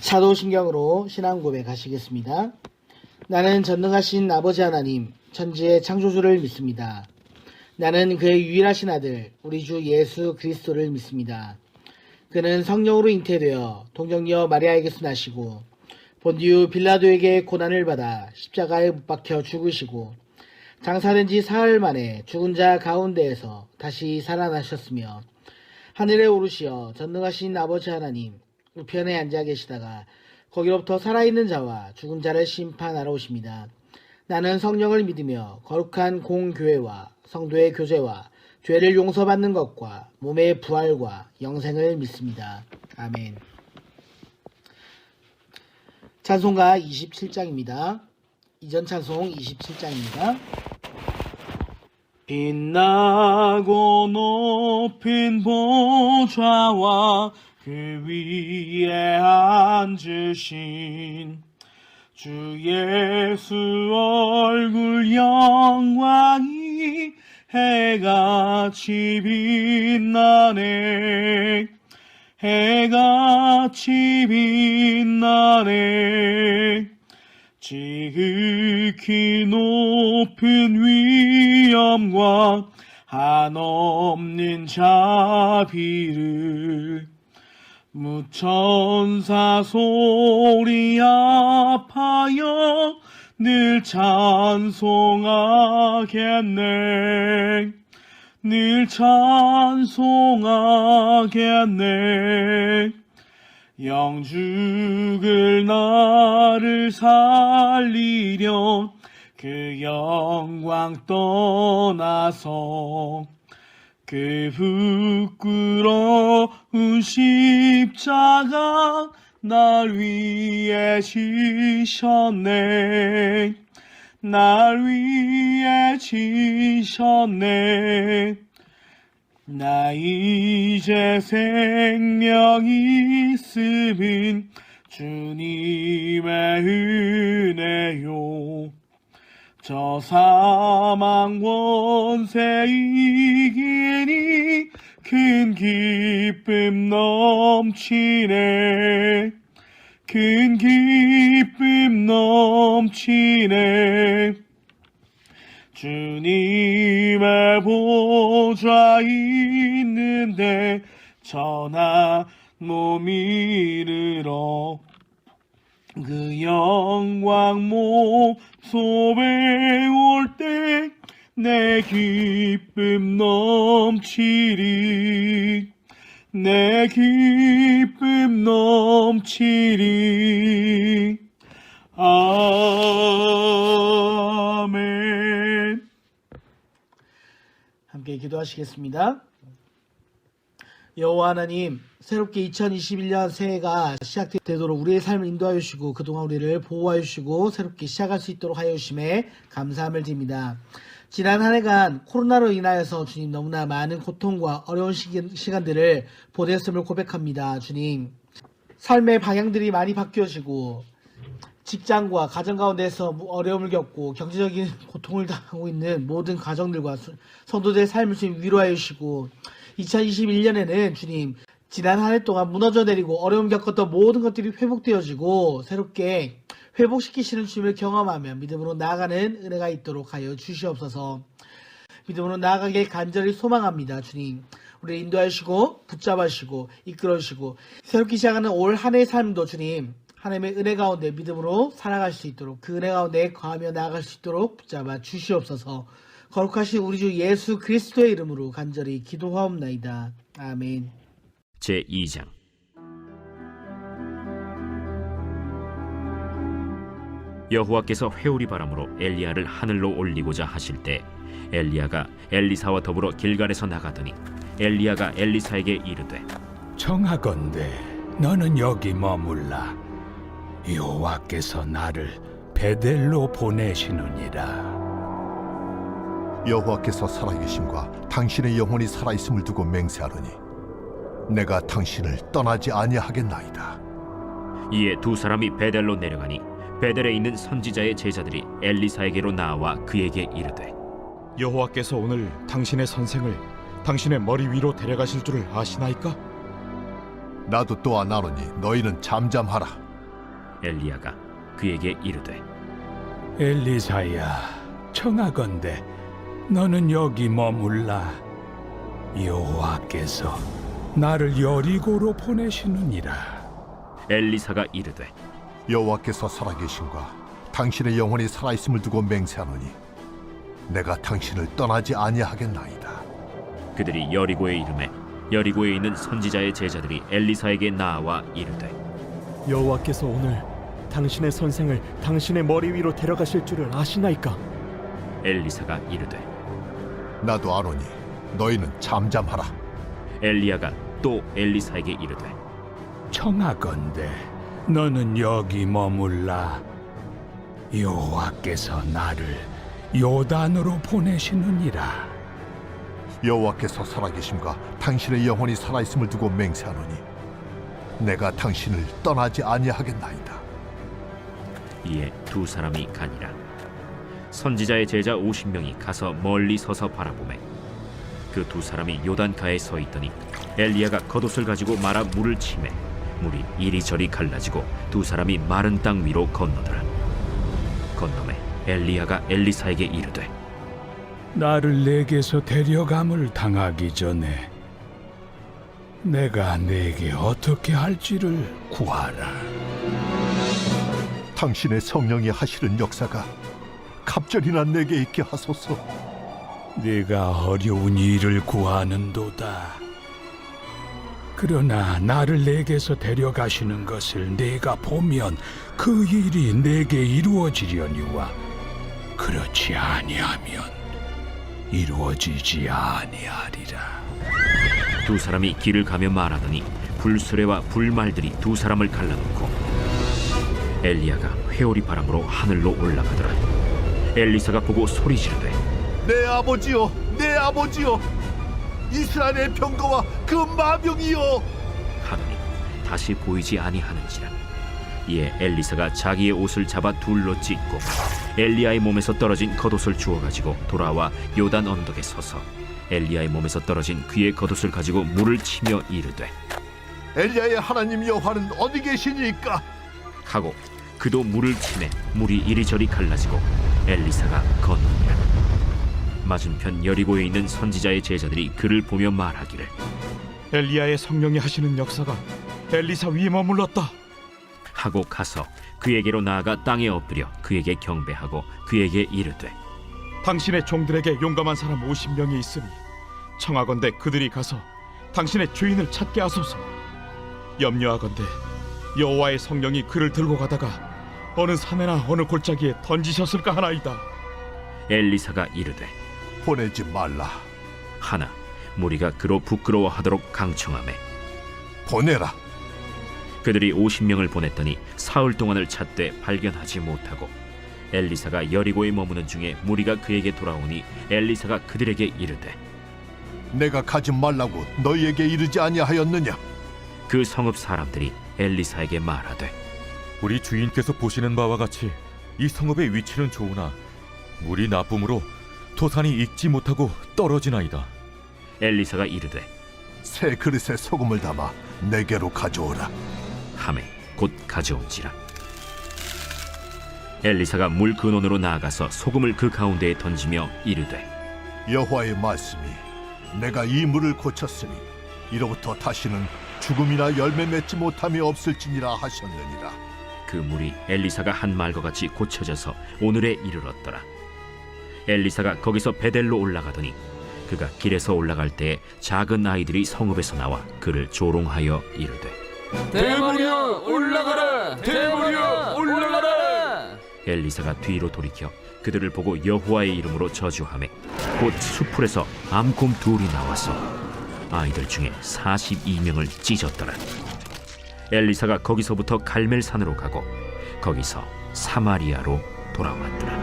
차도신경으로 신앙 고백하시겠습니다. 나는 전능하신 아버지 하나님, 천지의 창조주를 믿습니다. 나는 그의 유일하신 아들, 우리 주 예수 그리스도를 믿습니다. 그는 성령으로 잉태되어 동정녀 마리아에게서 나시고 본디우 빌라도에게 고난을 받아 십자가에 못 박혀 죽으시고 장사된 지 사흘 만에 죽은 자 가운데에서 다시 살아나셨으며 하늘에 오르시어 전능하신 아버지 하나님 우편에 앉아 계시다가 거기로부터 살아있는 자와 죽은 자를 심판하러 오십니다. 나는 성령을 믿으며 거룩한 공교회와 성도의 교제와 죄를 용서받는 것과 몸의 부활과 영생을 믿습니다. 아멘. 찬송가 27장입니다. 이전 찬송 27장입니다. 빛나고 높은 보좌와 그 위에 앉으신 주 예수 얼굴 영광이 해같이 빛나네. 해같이 빛나네. 지극히 높은 위엄과 한없는 자비를 무천사 소리 앞하여 늘 찬송하겠네. 늘 찬송하겠네. 영죽을 나를 살리려 그 영광 떠나서 그 부끄러운 십자가 날 위해 지셨네. 날 위해 지셨네. 나 이제 생명 있음은 주님의 은혜요. 저 사망 원세 이기니 큰 기쁨 넘치네. 큰 기쁨 넘치네. 주님의 보좌 있는데 천한 몸 이르러 그 영광 몸소에 올 때 내 기쁨 넘치리. 내 기쁨 넘치리. 아멘. 함께 기도하시겠습니다. 여호와 하나님, 새롭게 2021년 새해가 시작되도록 우리의 삶을 인도하여 주시고 그동안 우리를 보호하여 주시고 새롭게 시작할 수 있도록 하여 주심에 감사함을 드립니다. 지난 한 해간 코로나로 인하여서 주님 너무나 많은 고통과 어려운 시간들을 보냈음을 고백합니다. 주님, 삶의 방향들이 많이 바뀌어지고 직장과 가정 가운데서 어려움을 겪고 경제적인 고통을 당하고 있는 모든 가정들과 성도들의 삶을 주님 위로하여 주시고 2021년에는 주님 지난 한 해 동안 무너져 내리고 어려움 겪었던 모든 것들이 회복되어지고 새롭게 회복시키시는 주님을 경험하며 믿음으로 나아가는 은혜가 있도록 하여 주시옵소서. 믿음으로 나아가길 간절히 소망합니다. 주님, 우리를 인도하여 주시고 붙잡아 주시고 이끌어 주시고 새롭게 시작하는 올 한 해의 삶도 주님 하나님의 은혜 가운데 믿음으로 살아갈 수 있도록 그 은혜 가운데 거하며 나아갈 수 있도록 붙잡아 주시옵소서. 거룩하신 우리 주 예수 그리스도의 이름으로 간절히 기도하옵나이다. 아멘. 제2장 여호와께서 회오리 바람으로 엘리야를 하늘로 올리고자 하실 때 엘리야가 엘리사와 더불어 길갈에서 나가더니 엘리야가 엘리사에게 이르되 청하건대 너는 여기 머물라. 여호와께서 나를 베델로 보내시느니라. 여호와께서 살아계심과 당신의 영혼이 살아있음을 두고 맹세하노니 내가 당신을 떠나지 아니하겠나이다. 이에 두 사람이 베델로 내려가니 베델에 있는 선지자의 제자들이 엘리사에게로 나와 그에게 이르되 여호와께서 오늘 당신의 선생을 당신의 머리 위로 데려가실 줄을 아시나이까? 나도 또한 아노니 너희는 잠잠하라. 엘리야가 그에게 이르되 엘리사야, 청하건대 너는 여기 머물라. 여호와께서 나를 여리고로 보내시느니라. 엘리사가 이르되 여호와께서 살아계신과 당신의 영혼이 살아있음을 두고 맹세하노니 내가 당신을 떠나지 아니하겠나이다. 그들이 여리고에 이르매 여리고에 있는 선지자의 제자들이 엘리사에게 나와 이르되 여호와께서 오늘 당신의 선생을 당신의 머리 위로 데려가실 줄을 아시나이까? 엘리사가 이르되 나도 아노니 너희는 잠잠하라. 엘리야가 또 엘리사에게 이르되 청하건대 너는 여기 머물라. 여호와께서 나를 요단으로 보내시느니라. 여호와께서 살아계심과 당신의 영혼이 살아있음을 두고 맹세하노니 내가 당신을 떠나지 아니하겠나이다. 이에 두 사람이 가니라. 선지자의 제자 50명이 가서 멀리 서서 바라보매 그 두 사람이 요단가에 서 있더니 엘리야가 겉옷을 가지고 말아 물을 치매 물이 이리저리 갈라지고 두 사람이 마른 땅 위로 건너더라. 건너매 엘리야가 엘리사에게 이르되 나를 내게서 데려감을 당하기 전에 내가 내게 어떻게 할지를 구하라. 당신의 성령이 하시는 역사가 갑절이나 내게 있게 하소서. 네가 어려운 일을 구하는도다. 그러나 나를 내게서 데려가시는 것을 내가 보면 그 일이 내게 이루어지려니와 그렇지 아니하면 이루어지지 아니하리라. 두 사람이 길을 가며 말하더니 불수레와 불말들이 두 사람을 갈라놓고 엘리야가 회오리 바람으로 하늘로 올라가더라. 엘리사가 보고 소리 지르되 내 아버지여, 내 아버지여, 이스라엘의 병거와 그 마병이여. 하더니 다시 보이지 아니하는지라. 이에 엘리사가 자기의 옷을 잡아 둘러 찢고 엘리야의 몸에서 떨어진 겉옷을 주워 가지고 돌아와 요단 언덕에 서서 엘리야의 몸에서 떨어진 그의 겉옷을 가지고 물을 치며 이르되 엘리야의 하나님 여호와는 어디 계시니까? 하고 그도 물을 치매 물이 이리저리 갈라지고 엘리사가 건너니라. 맞은편 여리고에 있는 선지자의 제자들이 그를 보며 말하기를 엘리야의 성령이 하시는 역사가 엘리사 위에 머물렀다. 하고 가서 그에게로 나아가 땅에 엎드려 그에게 경배하고 그에게 이르되 당신의 종들에게 용감한 사람 50명이 있으니 청하건대 그들이 가서 당신의 주인을 찾게 하소서. 염려하건대 여호와의 성령이 그를 들고 가다가 어느 산에나 어느 골짜기에 던지셨을까 하나이다. 엘리사가 이르되 보내지 말라. 하나 무리가 그로 부끄러워하도록 강청하매 보내라. 그들이 50명을 보냈더니 사흘 동안을 찾되 발견하지 못하고 엘리사가 여리고에 머무는 중에 무리가 그에게 돌아오니 엘리사가 그들에게 이르되 내가 가지 말라고 너희에게 이르지 아니하였느냐? 그 성읍 사람들이 엘리사에게 말하되 우리 주인께서 보시는 바와 같이 이 성읍의 위치는 좋으나 물이 나쁨으로 토산이 익지 못하고 떨어지나이다. 엘리사가 이르되 새 그릇에 소금을 담아 내게로 가져오라. 하매 곧 가져온지라. 엘리사가 물 근원으로 나아가서 소금을 그 가운데에 던지며 이르되 여호와의 말씀이 내가 이 물을 고쳤으니 이로부터 다시는 죽음이나 열매 맺지 못함이 없을지니라 하셨느니라. 그 물이 엘리사가 한 말과 같이 고쳐져서 오늘에 이르렀더라. 엘리사가 거기서 베델로 올라가더니 그가 길에서 올라갈 때에 작은 아이들이 성읍에서 나와 그를 조롱하여 이르되 대머리여 올라가라! 대머리여 올라가라! 엘리사가 뒤로 돌이켜 그들을 보고 여호와의 이름으로 저주하매 곧 수풀에서 암곰 둘이 나와서 아이들 중에 42명을 찢었더라. 엘리사가 거기서부터 갈멜산으로 가고 거기서 사마리아로 돌아왔더라.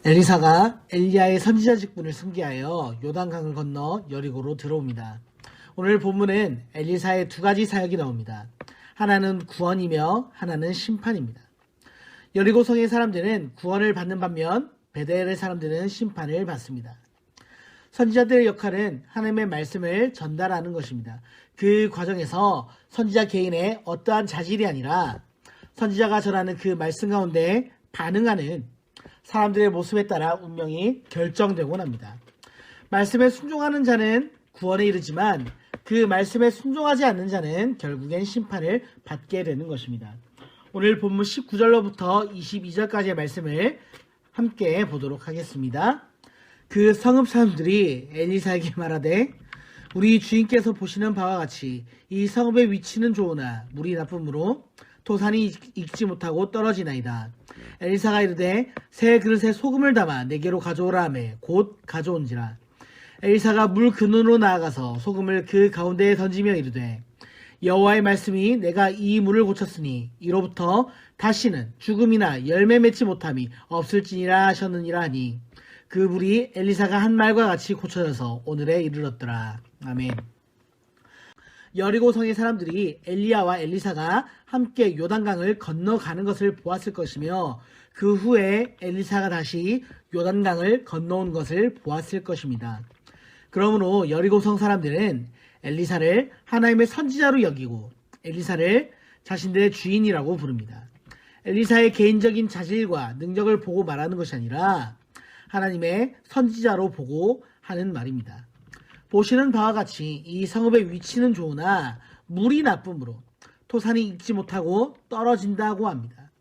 엘리사가 엘리야의 선지자 직분을 승계하여 요단강을 건너 여리고로 들어옵니다. 오늘 본문은 엘리사의 두 가지 사역이 나옵니다. 하나는 구원이며 하나는 심판입니다. 여리고 성의 사람들은 구원을 받는 반면 베델의 사람들은 심판을 받습니다. 선지자들의 역할은 하나님의 말씀을 전달하는 것입니다. 그 과정에서 선지자 개인의 어떠한 자질이 아니라 선지자가 전하는 그 말씀 가운데 반응하는 사람들의 모습에 따라 운명이 결정되곤 합니다. 말씀에 순종하는 자는 구원에 이르지만 그 말씀에 순종하지 않는 자는 결국엔 심판을 받게 되는 것입니다. 오늘 본문 19절로부터 22절까지의 말씀을 함께 보도록 하겠습니다. 그 성읍 사람들이 엘리사에게 말하되 우리 주인께서 보시는 바와 같이 이 성읍의 위치는 좋으나 물이 나쁨으로 토산이 익지 못하고 떨어지나이다. 엘리사가 이르되 새 그릇에 소금을 담아 내게로 가져오라 하매 곧 가져온지라. 엘리사가 물 근원으로 나아가서 소금을 그 가운데에 던지며 이르되 여호와의 말씀이 내가 이 물을 고쳤으니 이로부터 다시는 죽음이나 열매 맺지 못함이 없을지니라 하셨느니라 하니 그 물이 엘리사가 한 말과 같이 고쳐져서 오늘에 이르렀더라. 아멘. 여리고성의 사람들이 엘리야와 엘리사가 함께 요단강을 건너가는 것을 보았을 것이며 그 후에 엘리사가 다시 요단강을 건너온 것을 보았을 것입니다. 그러므로 여리고성 사람들은 엘리사를 하나님의 선지자로 여기고 엘리사를 자신들의 주인이라고 부릅니다. 엘리사의 개인적인 자질과 능력을 보고 말하는 것이 아니라 하나님의 선지자로 보고 하는 말입니다. 보시는 바와 같이 이 성읍의 위치는 좋으나 물이 나쁨으로 토산이 익지 못하고 떨어진다고 합니다.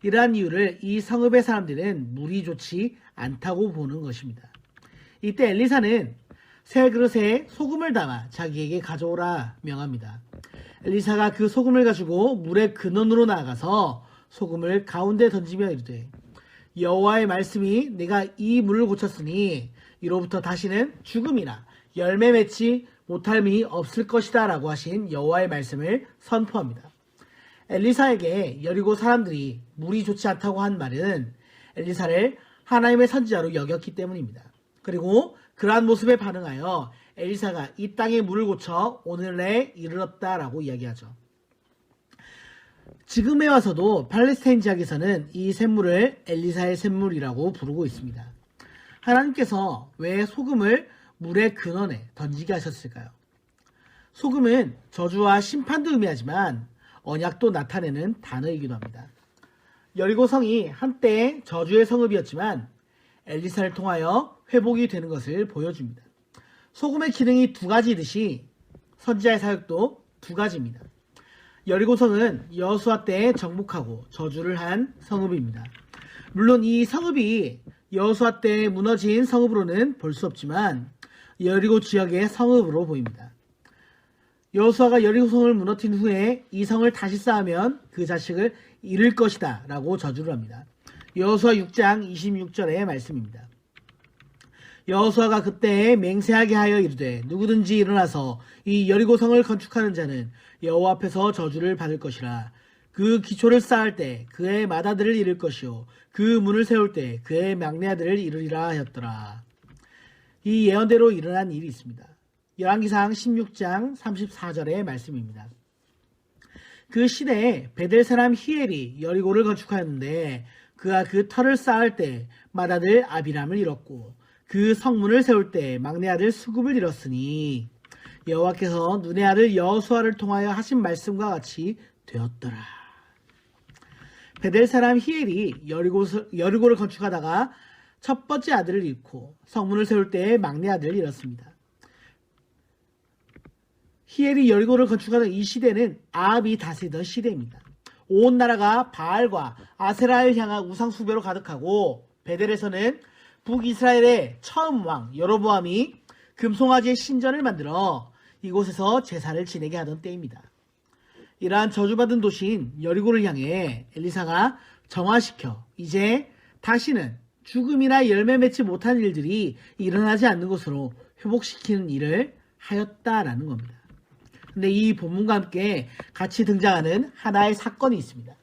이러한 이유를 이 성읍의 사람들은 물이 좋지 않다고 보는 것입니다. 이때 엘리사는 새 그릇에 소금을 담아 자기에게 가져오라 명합니다. 엘리사가 그 소금을 가지고 물의 근원으로 나아가서 소금을 가운데 던지며 이르되 여호와의 말씀이 내가 이 물을 고쳤으니 이로부터 다시는 죽음이나 열매 맺지 못함이 없을 것이다 라고 하신 여호와의 말씀을 선포합니다. 엘리사에게 여리고 사람들이 물이 좋지 않다고 한 말은 엘리사를 하나님의 선지자로 여겼기 때문입니다. 그리고 그러한 모습에 반응하여 엘리사가 이 땅의 물을 고쳐 오늘에 이르렀다라고 이야기하죠. 지금에 와서도 팔레스타인 지역에서는 이 샘물을 엘리사의 샘물이라고 부르고 있습니다. 하나님께서 왜 소금을 물의 근원에 던지게 하셨을까요? 소금은 저주와 심판도 의미하지만 언약도 나타내는 단어이기도 합니다. 여리고성이 한때 저주의 성읍이었지만 엘리사를 통하여 회복이 되는 것을 보여줍니다. 소금의 기능이 두 가지이듯이 선지자의 사역도 두 가지입니다. 여리고성은 여호수아 때에 정복하고 저주를 한 성읍입니다. 물론 이 성읍이 여호수아 때에 무너진 성읍으로는 볼 수 없지만 여리고 지역의 성읍으로 보입니다. 여호수아가 여리고성을 무너뜨린 후에 이 성을 다시 쌓으면 그 자식을 잃을 것이다 라고 저주를 합니다. 여호수아 6장 26절의 말씀입니다. 여호수아가 그때 맹세하게 하여 이르되 누구든지 일어나서 이 여리고성을 건축하는 자는 여호와 앞에서 저주를 받을 것이라. 그 기초를 쌓을 때 그의 맏아들을 잃을 것이요 그 문을 세울 때 그의 막내 아들을 잃으리라 하였더라. 이 예언대로 일어난 일이 있습니다. 열왕기상 16장 34절의 말씀입니다. 그 시대에 베델 사람 히엘이 여리고를 건축하였는데 그가 그 터를 쌓을 때 맏아들 아비람을 잃었고 그 성문을 세울 때 막내 아들 수굽을 잃었으니 여호와께서 눈의 아들 여호수아를 통하여 하신 말씀과 같이 되었더라. 베델 사람 히엘이 여리고를 건축하다가 첫 번째 아들을 잃고 성문을 세울 때 막내 아들을 잃었습니다. 히엘이 여리고를 건축하던 이 시대는 아합이 다스리던 시대입니다. 온 나라가 바알과 아세라를 향한 우상 숭배로 가득하고 베델에서는 북이스라엘의 처음 왕 여로보암이 금송아지의 신전을 만들어 이곳에서 제사를 지내게 하던 때입니다. 이러한 저주받은 도시인 여리고를 향해 엘리사가 정화시켜 이제 다시는 죽음이나 열매 맺지 못한 일들이 일어나지 않는 것으로 회복시키는 일을 하였다라는 겁니다. 근데 이 본문과 함께 같이 등장하는 하나의 사건이 있습니다.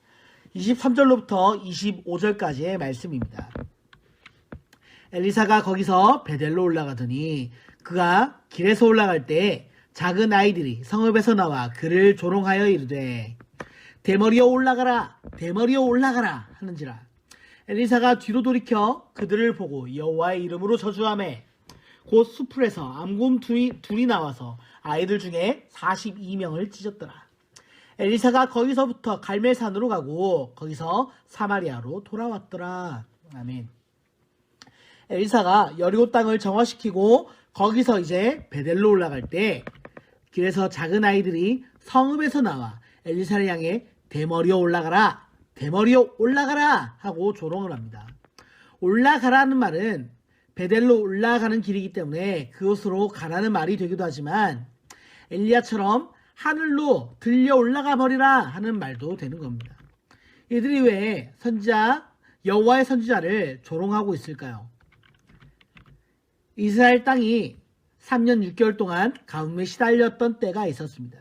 23절로부터 25절까지의 말씀입니다. 엘리사가 거기서 베델로 올라가더니 그가 길에서 올라갈 때 작은 아이들이 성읍에서 나와 그를 조롱하여 이르되 대머리여 올라가라 대머리여 올라가라 하는지라. 엘리사가 뒤로 돌이켜 그들을 보고 여호와의 이름으로 저주하매 곧 수풀에서 암곰 둘이 나와서 아이들 중에 42명을 찢었더라. 엘리사가 거기서부터 갈멜산으로 가고 거기서 사마리아로 돌아왔더라. 아멘. 엘리사가 여리고 땅을 정화시키고 거기서 이제 베델로 올라갈 때 길에서 작은 아이들이 성읍에서 나와 엘리사를 향해 대머리여 올라가라, 대머리여 올라가라 하고 조롱을 합니다. 올라가라는 말은 베델로 올라가는 길이기 때문에 그곳으로 가라는 말이 되기도 하지만 엘리야처럼 하늘로 들려 올라가 버리라 하는 말도 되는 겁니다. 이들이 왜 여호와의 선지자를 조롱하고 있을까요? 이스라엘 땅이 3년 6개월 동안 가뭄에 시달렸던 때가 있었습니다.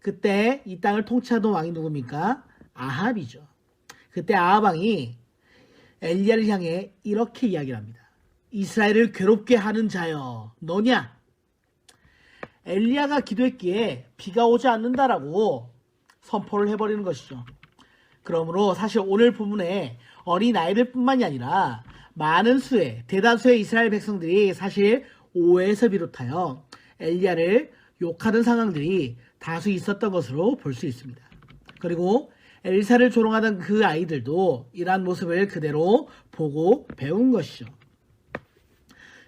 그때 이 땅을 통치하던 왕이 누굽니까? 아합이죠. 그때 아합 왕이 엘리야를 향해 이렇게 이야기를 합니다. 이스라엘을 괴롭게 하는 자여 너냐? 엘리야가 기도했기에 비가 오지 않는다라고 선포를 해버리는 것이죠. 그러므로 사실 오늘 본문에 어린 아이들 뿐만이 아니라 대다수의 이스라엘 백성들이 사실 오해에서 비롯하여 엘리야를 욕하는 상황들이 다수 있었던 것으로 볼 수 있습니다. 그리고 엘리사를 조롱하던 그 아이들도 이러한 모습을 그대로 보고 배운 것이죠.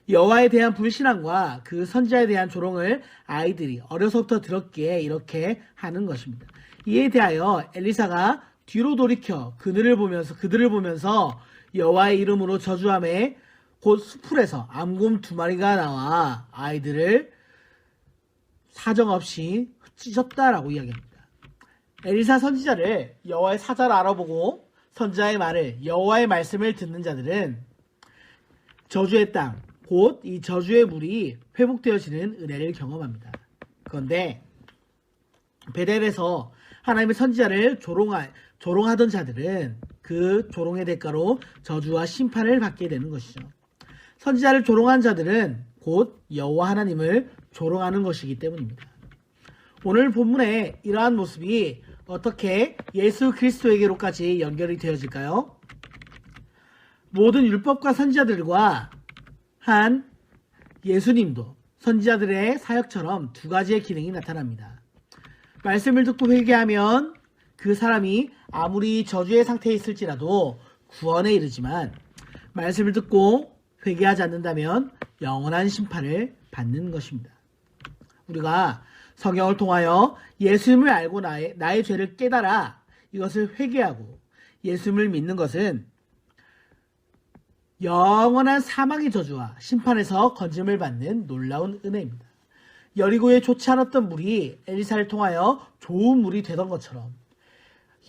여호와에 대한 불신앙과 그 선지자에 대한 조롱을 아이들이 어려서부터 들었기에 이렇게 하는 것입니다. 이에 대하여 엘리사가 뒤로 돌이켜 그들을 보면서 여호와의 이름으로 저주하매 곧 수풀에서 암곰 2마리가 나와 아이들을 사정없이 찢었다라고 이야기합니다. 엘리사 선지자를 여호와의 사자로 알아보고 선지자의 말을 여호와의 말씀을 듣는 자들은 저주의 땅, 곧 이 저주의 물이 회복되어지는 은혜를 경험합니다. 그런데 베델에서 하나님의 선지자를 조롱하던 자들은 그 조롱의 대가로 저주와 심판을 받게 되는 것이죠. 선지자를 조롱한 자들은 곧 여호와 하나님을 조롱하는 것이기 때문입니다. 오늘 본문에 이러한 모습이 어떻게 예수 그리스도에게로까지 연결이 되어질까요? 모든 율법과 선지자들과 한 예수님도 선지자들의 사역처럼 두 가지의 기능이 나타납니다. 말씀을 듣고 회개하면 그 사람이 아무리 저주의 상태에 있을지라도 구원에 이르지만 말씀을 듣고 회개하지 않는다면 영원한 심판을 받는 것입니다. 우리가 성경을 통하여 예수님을 알고 나의 죄를 깨달아 이것을 회개하고 예수님을 믿는 것은 영원한 사망의 저주와 심판에서 건짐을 받는 놀라운 은혜입니다. 여리고에 좋지 않았던 물이 엘리사를 통하여 좋은 물이 되던 것처럼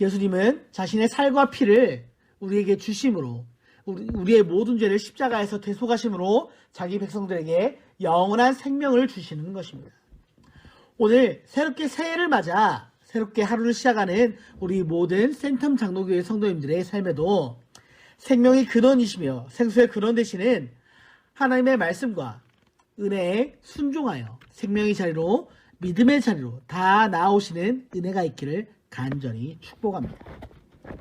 예수님은 자신의 살과 피를 우리에게 주심으로 우리의 모든 죄를 십자가에서 대속하심으로 자기 백성들에게 영원한 생명을 주시는 것입니다. 오늘 새롭게 새해를 맞아 새롭게 하루를 시작하는 우리 모든 센텀 장로교회 성도님들의 삶에도 생명의 근원이시며 생수의 근원 되시는 하나님의 말씀과 은혜에 순종하여 생명의 자리로 믿음의 자리로 다 나아오시는 은혜가 있기를 간절히 축복합니다.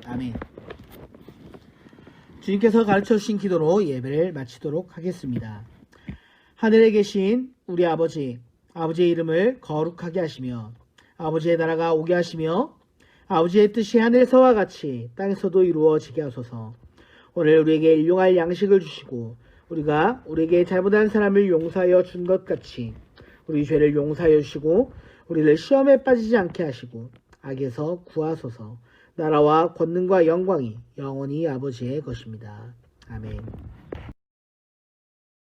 아멘. 주님께서 가르쳐 주신 기도로 예배를 마치도록 하겠습니다. 하늘에 계신 우리 아버지의 이름을 거룩하게 하시며 아버지의 나라가 오게 하시며 아버지의 뜻이 하늘에서와 같이 땅에서도 이루어지게 하소서. 오늘 우리에게 일용할 양식을 주시고 우리가 우리에게 잘못한 사람을 용서하여 준 것 같이 우리 죄를 용서하여 주시고 우리를 시험에 빠지지 않게 하시고 악에서 구하소서. 나라와 권능과 영광이 영원히 아버지의 것입니다. 아멘.